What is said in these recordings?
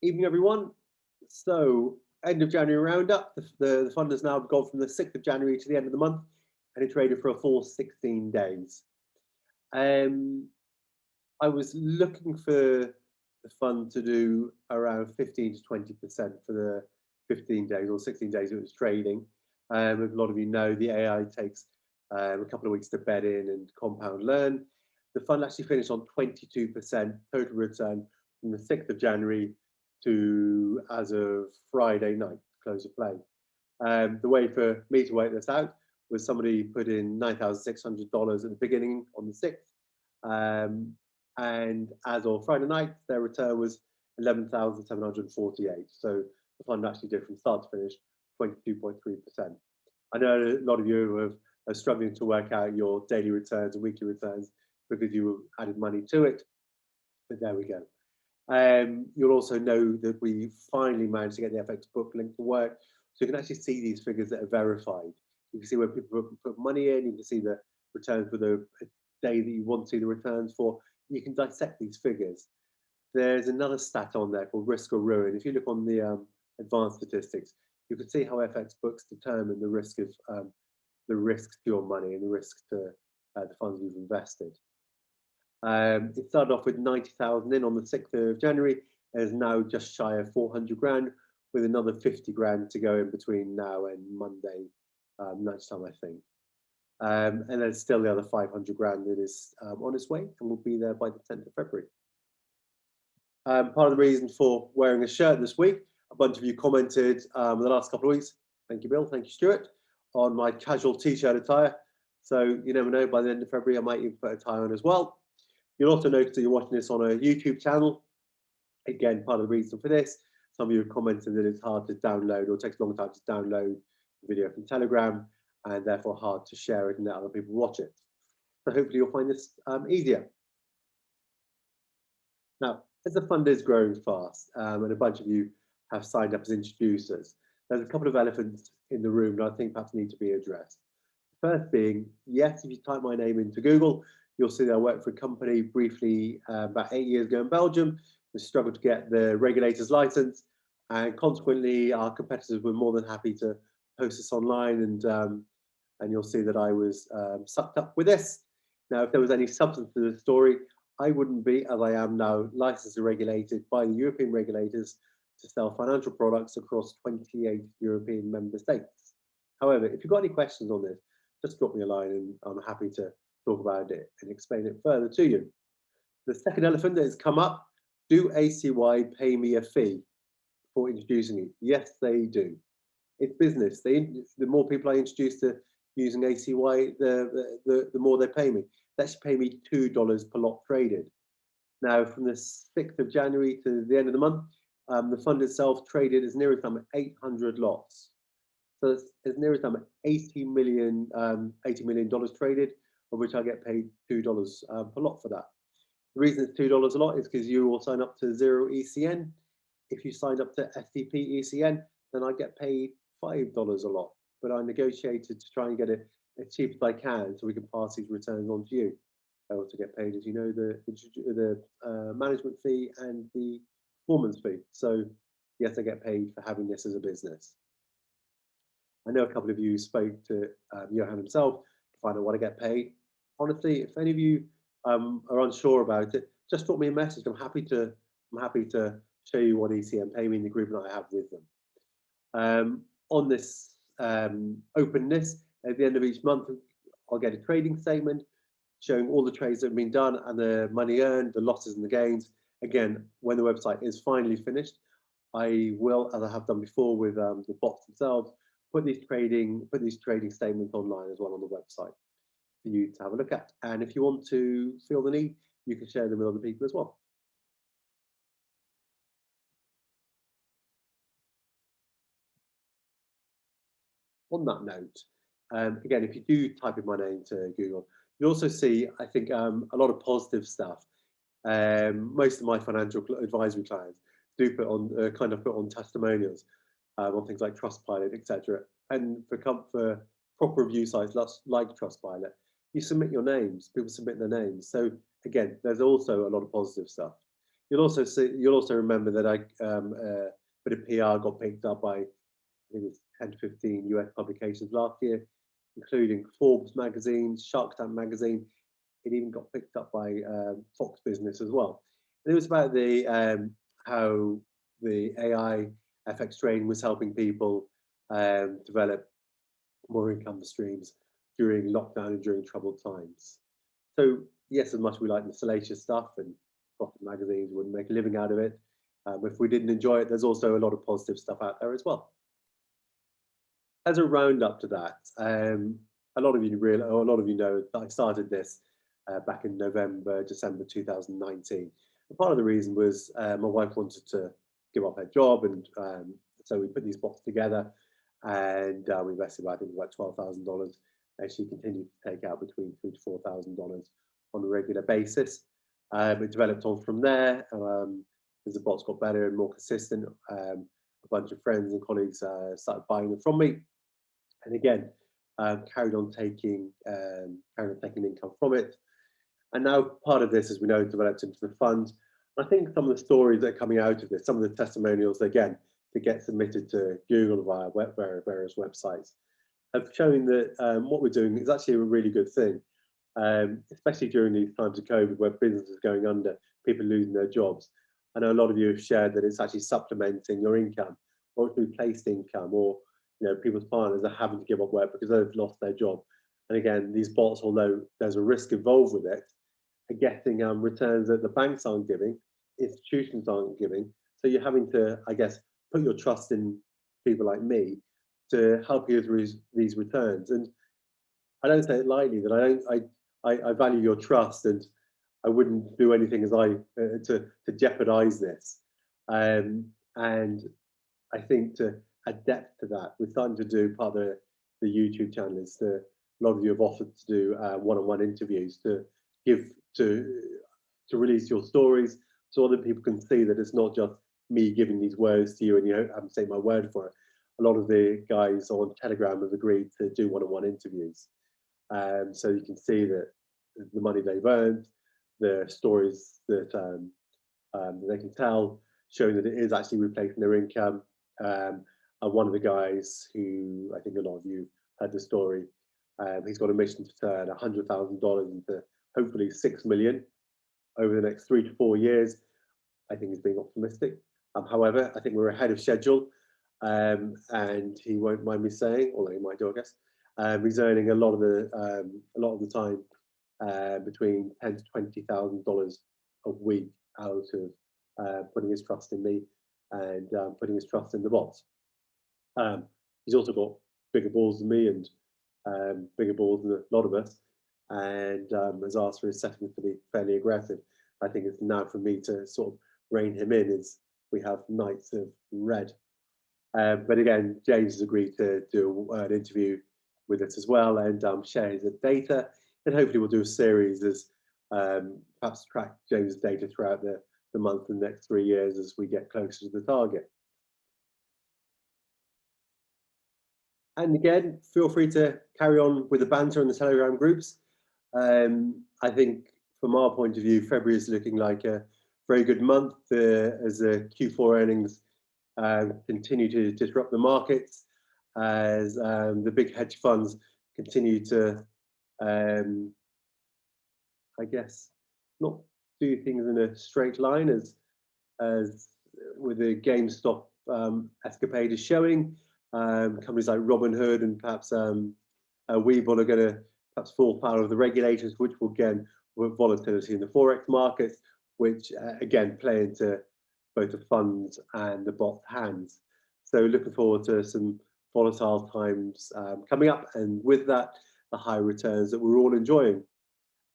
Evening, everyone. So, end of January roundup. The fund has now gone from the 6th of January to the end of the month, and it traded for a full 16 days. I was looking for the fund to do around 15 to 20% for the 15 days or 16 days it was trading. A lot of you know the AI takes a couple of weeks to bed in and compound learn. The fund actually finished on 22% total return from the 6th of January to as of Friday night, close of play. The way for me to work this out was somebody put in $9,600 at the beginning on the 6th. And as of Friday night, their return was 11,748. So the fund actually did from start to finish 22.3%. I know a lot of you are struggling to work out your daily returns and weekly returns because you added money to it, but there we go. You'll also know that we finally managed to get the FX book link to work, so you can actually see these figures that are verified. You can see where people put money in, you can see the returns for the day that you want to see the returns for. You can dissect these figures. There's another stat on there called risk or ruin. If you look on the advanced statistics, you can see how FX books determine the risk of the risks to your money and the risk to the funds you've invested. It started off with 90,000 in on the 6th of January and is now just shy of 400 grand, with another 50 grand to go in between now and Monday lunchtime, I think. And then still the other 500 grand that is on its way and will be there by the 10th of February. Part of the reason for wearing a shirt this week, a bunch of you commented in the last couple of weeks, thank you Bill, thank you Stuart, on my casual t-shirt attire. So you never know, by the end of February I might even put a tie on as well. You'll also notice that you're watching this on a YouTube channel. Again, part of the reason for this, some of you have commented that it's hard to download or takes a long time to download the video from Telegram and therefore hard to share it and let other people watch it. So hopefully you'll find this easier. Now, as the fund is growing fast and a bunch of you have signed up as introducers, there's a couple of elephants in the room that I think perhaps need to be addressed. The first being, yes, if you type my name into Google, you'll see that I worked for a company briefly about 8 years ago in Belgium. We struggled to get the regulator's license, and consequently our competitors were more than happy to post this online, and you'll see that I was sucked up with this. Now, if there was any substance to the story, I wouldn't be, as I am now, licensed and regulated by the European regulators to sell financial products across 28 European member states. However, if you've got any questions on this, just drop me a line and I'm happy to talk about it and explain it further to you. The second elephant that has come up, do ACY pay me a fee for introducing it? Yes, they do. It's business. The more people I introduce to using ACY, the more they pay me. They should pay me $2 per lot traded. Now, from the 6th of January to the end of the month, the fund itself traded as near as 800 lots. So it's as near as $80 million traded, of which I get paid $2 per lot for that. The reason it's $2 a lot is because you will sign up to 0 ECN. If you sign up to STP ECN, then I get paid $5 a lot. But I negotiated to try and get it as cheap as I can so we can pass these returns on to you. I also get paid, as you know, the management fee and the performance fee. So yes, I get paid for having this as a business. I know a couple of you spoke to Johan himself to find out what I get paid. Honestly, if any of you are unsure about it, just drop me a message. I'm happy to show you what ECN pay me in the group that I have with them. On this openness, at the end of each month, I'll get a trading statement showing all the trades that have been done and the money earned, the losses and the gains. Again, when the website is finally finished, I will, as I have done before with the bots themselves, put these trading statements online as well on the website for you to have a look at. And if you want to feel the need, you can share them with other people as well. On that note, again, if you do type in my name to Google, you'll also see, I think, a lot of positive stuff. Most of my financial advisory clients do put on put on testimonials on things like Trustpilot, etc. And for proper review sites like Trustpilot, you submit your names. People submit their names. So again, there's also a lot of positive stuff. You'll also remember that a bit of PR got picked up by, I think it was 10 to 15 US publications last year, including Forbes magazine, Shark Tank magazine. It even got picked up by Fox Business as well. And it was about the how the AI FX trading was helping people develop more income streams during lockdown and during troubled times. So yes, as much as we like the salacious stuff and profit magazines wouldn't make a living out of it, if we didn't enjoy it, there's also a lot of positive stuff out there as well. As a roundup to that, a lot of you know that I started this back in November, December 2019. And part of the reason was my wife wanted to give up her job, and so we put these bots together, and we invested, I think, about $12,000. And she continued to take out between $3,000 to $4,000 on a regular basis. It developed on from there. As the bots got better and more consistent, a bunch of friends and colleagues started buying them from me, and again carried on taking income from it. And now part of this, as we know, developed into the fund. I think some of the stories that are coming out of this, some of the testimonials, again, that get submitted to Google via various websites, have shown that what we're doing is actually a really good thing, especially during these times of COVID where businesses are going under, people losing their jobs. I know a lot of you have shared that it's actually supplementing your income, or it's replaced income, or people's partners are having to give up work because they've lost their job. And again, these bots, although there's a risk involved with it, are getting returns that the banks aren't giving, institutions aren't giving. So you're having to, I guess, put your trust in people like me to help you through these returns. And I don't say it lightly, that I value your trust, and I wouldn't do anything as to jeopardize this. And I think to add depth to that, we're starting to do part of the YouTube channel is a lot of you have offered to do one-on-one interviews to release your stories, so other people can see that it's not just me giving these words to you and you haven't taken my word for it. A lot of the guys on Telegram have agreed to do one-on-one interviews, so you can see that the money they've earned, the stories that they can tell, showing that it is actually replacing their income. And one of the guys, who I think a lot of you heard the story, he's got a mission to turn $100,000 into hopefully 6 million over the next 3 to 4 years. I think he's being optimistic. However, I think we're ahead of schedule, and he won't mind me saying, although he might do, I guess. He's earning a lot of the time between $10,000 to $20,000 a week out of putting his trust in me and putting his trust in the bots. He's also got bigger balls than me, and bigger balls than a lot of us, and has asked for his settings to be fairly aggressive. I think it's now for me to sort of rein him in, as we have Knights of Red. But again, James has agreed to do an interview with us as well, and share his data, and hopefully we'll do a series as perhaps track James' data throughout the month and the next 3 years as we get closer to the target. And again, feel free to carry on with the banter in the Telegram groups. I think from our point of view, February is looking like a very good month as the Q4 earnings continue to disrupt the markets, as the big hedge funds continue to, I guess, not do things in a straight line as with the GameStop escapade is showing. Companies like Robinhood and perhaps Webull are going to perhaps fall foul of the regulators, which will again with volatility in the forex markets, which again play into both the funds and the bot hands. So looking forward to some volatile times coming up, and with that, the high returns that we're all enjoying.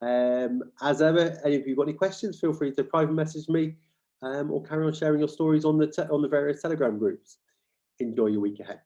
As ever, any of you got any questions, feel free to private message me, or carry on sharing your stories on the various Telegram groups. Enjoy your week ahead.